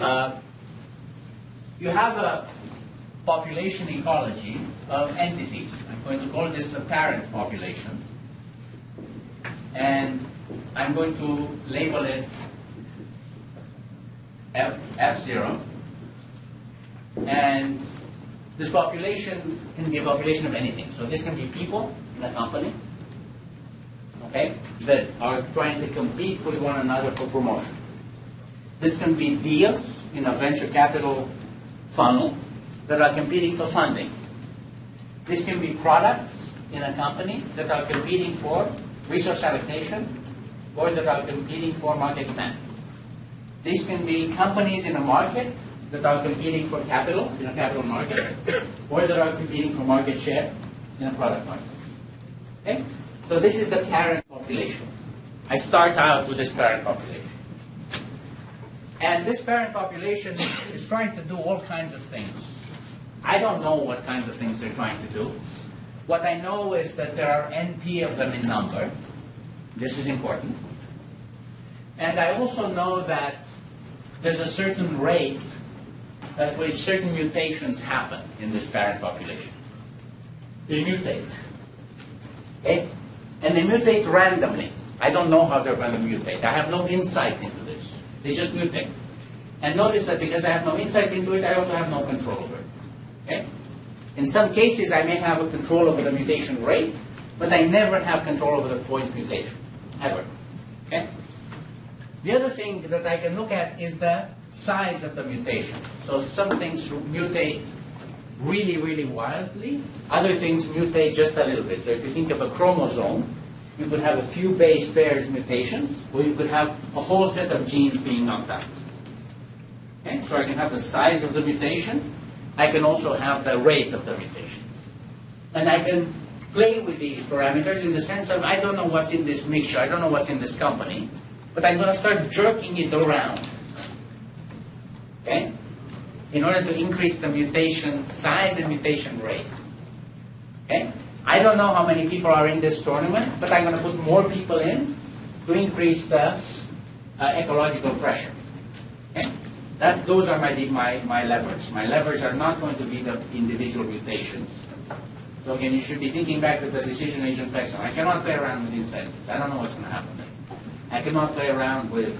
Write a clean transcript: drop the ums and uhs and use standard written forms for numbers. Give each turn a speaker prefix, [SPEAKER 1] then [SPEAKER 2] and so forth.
[SPEAKER 1] You have a population ecology of entities. I'm going to call this the parent population. And I'm going to label it F0. And this population can be a population of anything. So this can be people in a company, okay, that are trying to compete with one another for promotion. This can be deals in a venture capital funnel that are competing for funding. This can be products in a company that are competing for resource allocation or that are competing for market demand. These can be companies in a market that are competing for capital in a capital market or that are competing for market share in a product market. Okay? So this is the parent population. I start out with this parent population. And this parent population is trying to do all kinds of things. I don't know what kinds of things they're trying to do. What I know is that there are NP of them in number. This is important. And I also know that there's a certain rate at which certain mutations happen in this parent population. They mutate. Okay? And they mutate randomly. I don't know how they're going to mutate. I have no insight into this. They just mutate. And notice that because I have no insight into it, I also have no control over it. Okay? In some cases, I may have a control over the mutation rate, but I never have control over the point mutation, ever. Okay? The other thing that I can look at is the size of the mutation. So some things mutate really, really wildly. Other things mutate just a little bit. So if you think of a chromosome, you could have a few base pairs mutations, or you could have a whole set of genes being knocked out. Okay? So I can have the size of the mutation. I can also have the rate of the mutation. And I can play with these parameters in the sense of I don't know what's in this mixture, I don't know what's in this company, but I'm going to start jerking it around. Okay? In order to increase the mutation size and mutation rate. Okay? I don't know how many people are in this tournament, but I'm going to put more people in to increase the ecological pressure. Okay? Those are my levers. My levers are not going to be the individual mutations. So again, you should be thinking back to the decision agent flexon. I cannot play around with incentives. I don't know what's going to happen there. I cannot play around with